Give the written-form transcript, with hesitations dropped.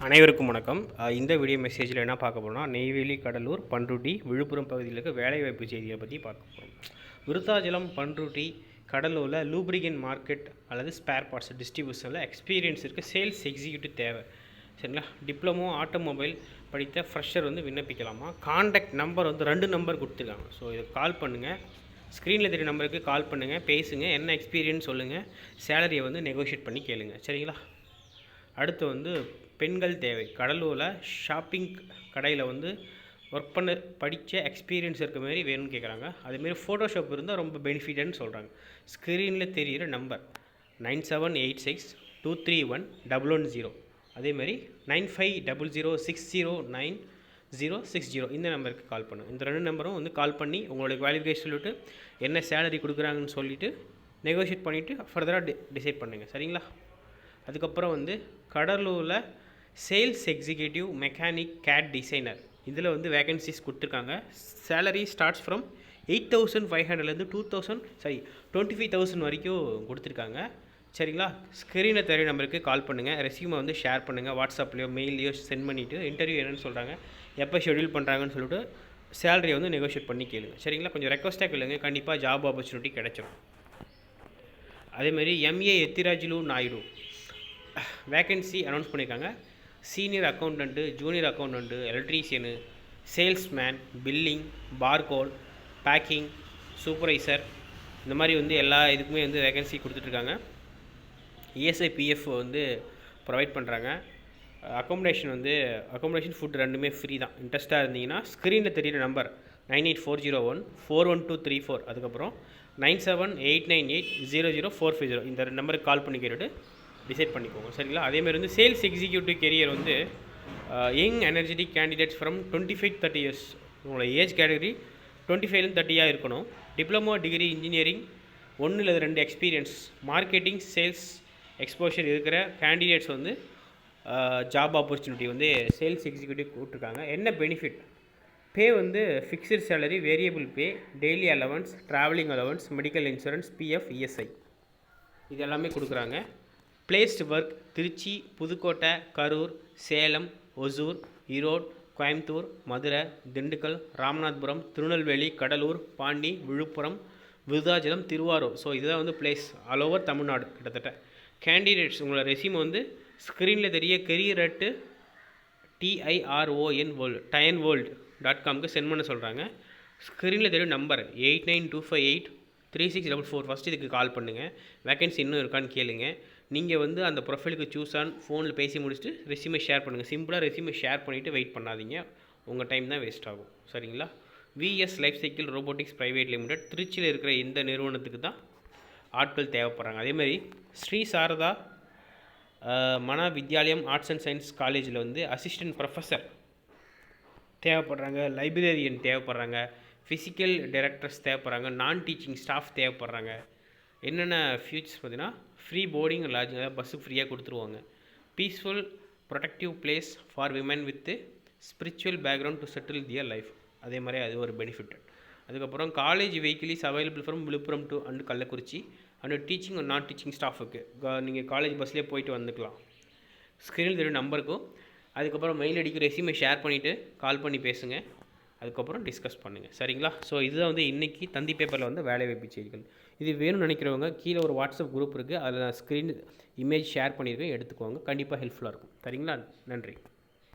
அனைவருக்கும் வணக்கம். இந்த வீடியோ மெசேஜில் என்ன பார்க்க போகிறோம்னா, நெய்வேலி, கடலூர், பண்ருட்டி, விழுப்புரம் பகுதியில் இருக்க வேலைவாய்ப்பு செய்திகளை பற்றி பார்க்க போகிறோம். விருத்தாச்சலம், பண்ருட்டி, கடலூரில் லூப்ரிகன் மார்க்கெட் அல்லது ஸ்பேர் பார்ட்ஸ் டிஸ்ட்ரிபியூஷனில் எக்ஸ்பீரியன்ஸ் இருக்குது. சேல்ஸ் எக்ஸிக்யூட்டிவ் தேவை. சரிங்களா? டிப்ளமோ ஆட்டோமொபைல் படித்த ஃப்ரெஷர் விண்ணப்பிக்கலாமா? கான்டாக்ட் நம்பர் 2 நம்பர் கொடுத்துருக்காங்க. ஸோ இதுக்கு கால் பண்ணுங்கள். ஸ்க்ரீனில் தெரிய நம்பருக்கு கால் பண்ணுங்கள், பேசுங்க, என்ன எக்ஸ்பீரியன்ஸ் சொல்லுங்கள், சேலரியை நெகோஷியேட் பண்ணி கேளுங்க. சரிங்களா? அடுத்து பெண்கள் தேவை. கடலூரில் ஷாப்பிங் கடையில் ஒர்க் பண்ண படித்த எக்ஸ்பீரியன்ஸ் இருக்க மாரி வேணும்னு கேட்குறாங்க. அதேமாரி ஃபோட்டோஷாப் இருந்தால் ரொம்ப பெனிஃபிட்னு சொல்கிறாங்க. ஸ்க்ரீனில் தெரிகிற நம்பர் 9786231110. அதேமாதிரி 9500609060 இந்த நம்பருக்கு கால் பண்ணுங்கள். இந்த 2 நம்பரும் கால் பண்ணி உங்களுடைய குவாலிஃபிகேஷன் சொல்லிவிட்டு என்ன சேலரி கொடுக்குறாங்கன்னு சொல்லிவிட்டு நெகோஷியேட் பண்ணிவிட்டு ஃபர்தராக டிசைட் பண்ணுங்கள். சரிங்களா? அதுக்கப்புறம் கடலூரில் sales executive mechanic CAD designer இதில் வேகன்சிஸ் கொடுத்துருக்காங்க. சேலரி ஸ்டார்ட்ஸ் ஃப்ரம் 8500லேருந்து 25,000 வரைக்கும் கொடுத்துருக்காங்க. சரிங்களா? ஸ்க்ரீனில் தெரிய நம்பருக்கு கால் பண்ணுங்கள். ரெஸ்யூமை ஷேர் பண்ணுங்கள். வாட்ஸ்அப்லேயோ மெயிலையோ சென்ட் பண்ணிவிட்டு இன்டர்வியூ என்னென்னு சொல்கிறாங்க, எப்போ ஷெட்யூல் பண்ணுறாங்கன்னு சொல்லிட்டு சேலரியை நெகோஷியேட் பண்ணி கேளுங்க. சரிங்களா? கொஞ்சம் ரெக்வஸ்ட்டாக கேளுங்க, கண்டிப்பாக ஜாப் ஆப்பர்ச்சுனிட்டி கிடைச்சிடும். அதேமாதிரி M A Ethirajulu Naidu vacancy announce பண்ணியிருக்காங்க. Senior accountant, junior accountant, electrician, salesman, billing, barcode, packing, supervisor இந்த மாதிரி எல்லா இதுக்குமே வேகன்சி கொடுத்துட்ருக்காங்க. இஎஸ்ஐ பிஎஃப் ப்ரொவைட் பண்ணுறாங்க. அக்கோமடேஷன் ஃபுட் ரெண்டுமே ஃப்ரீ தான். இன்ட்ரெஸ்ட்டாக இருந்தீங்கன்னா ஸ்க்ரீனில் தெரியிற நம்பர் 9840141234 அதுக்கப்புறம் 9789800450 இந்த நம்பருக்கு கால் பண்ணி கேட்டுட்டு டிசைட் பண்ணிக்கோங்க. சரிங்களா? அதேமாதிரி sales executive career young energetic candidates from 25-30 years. உங்களோட ஏஜ் கேட்டகரி 25-30 இருக்கணும். டிப்ளமோ டிகிரி இன்ஜினியரிங் 1 இல்லை 2 எக்ஸ்பீரியன்ஸ், மார்க்கெட்டிங் சேல்ஸ் எக்ஸ்போஷர் இருக்கிற candidates job opportunity sales executive கூப்பிட்ருக்காங்க. என்ன benefit? Pay fixed salary, variable pay, daily allowance, travelling allowance, medical insurance, PF, ESI இது எல்லாமே கொடுக்குறாங்க. Placed work Trichy, Pudukkottai, Karur, Salem, Hosur, Erode, Coimbatore, Madurai, Dindigul, Ramanathapuram, Tirunelveli, Cuddalore, Pondy, Villupuram, Virudhachalam, Thiruvarur. So இதுதான் place all over Tamil Nadu கிட்டத்தட்ட. Candidates உங்களோட ரெஸ்யூமை ஸ்க்ரீனில் தெரிய கெரியர் TIRON சென்ட் பண்ண சொல்கிறாங்க. ஸ்க்ரீனில் தெரியும் நம்பர் 8925836444 ஃபஸ்ட்டு இதுக்கு கால் பண்ணுங்கள். வேகன்சி இன்னும் இருக்கான்னு கேளுங்க. நீங்கள் அந்த ப்ரொஃபைலுக்கு சூஸ் ஆன் ஃபோனில் பேசி முடிச்சுட்டு ரெஸ்யூமை ஷேர் பண்ணுங்கள். சிம்பிளாக ரெஸ்யூமை ஷேர் பண்ணிவிட்டு வெயிட் பண்ணாதீங்க, உங்கள் டைம் தான் வேஸ்ட் ஆகும். சரிங்களா? V S life cycle robotics private limited திருச்சியில் இருக்கிற இந்த நிறுவனத்துக்கு தான் ஆட்கள் தேவைப்படுறாங்க. அதேமாதிரி Sri Sarada Mana Vidyalayam arts and science காலேஜில் அசிஸ்டன்ட் ப்ரொஃபஸர் தேவைப்படுறாங்க, லைப்ரரியன் தேவைப்படுறாங்க, ஃபிசிக்கல் டைரக்டர்ஸ் தேவைப்படுறாங்க, நான் டீச்சிங் ஸ்டாஃப் தேவைப்படுறாங்க. என்னென்ன ஃபியூச்சர்ஸ் பார்த்தீங்கன்னா ஃப்ரீ போர்டிங் லாட்ஜிங், அதாவது பஸ்ஸுக்கு ஃப்ரீயாக கொடுத்துருவாங்க. Peaceful productive place for women with spiritual background to settle their life. அதே மாதிரி அது ஒரு பெனிஃபிட். அதுக்கப்புறம் college vehicle is available from Villupuram to and Kallakurichi and teaching and non teaching ஸ்டாஃபுக்கு நீங்கள் காலேஜ் பஸ்லேயே போயிட்டு வந்துக்கலாம். ஸ்க்ரீனில் தெரியும் நம்பருக்கும் அதுக்கப்புறம் மெயில் ஐடிக்கு ரெஸ்யூமை ஷேர் பண்ணிவிட்டு கால் பண்ணி பேசுங்க. அதுக்கப்புறம் டிஸ்கஸ் பண்ணுங்கள். சரிங்களா? ஸோ இதுதான் இன்றைக்கி தந்தி பேப்பரில் வேலைவாய்ப்பு செய்திகள். இது வேணும்னு நினைக்கிறவங்க கீழே ஒரு வாட்ஸ்அப் குரூப் இருக்குது, அதில் நான் ஸ்க்ரீன் இமேஜ் ஷேர் பண்ணியிருக்கேன், எடுத்துக்கோங்க. கண்டிப்பாக ஹெல்ப்ஃபுல்லாக இருக்கும். சரிங்களா? நன்றி.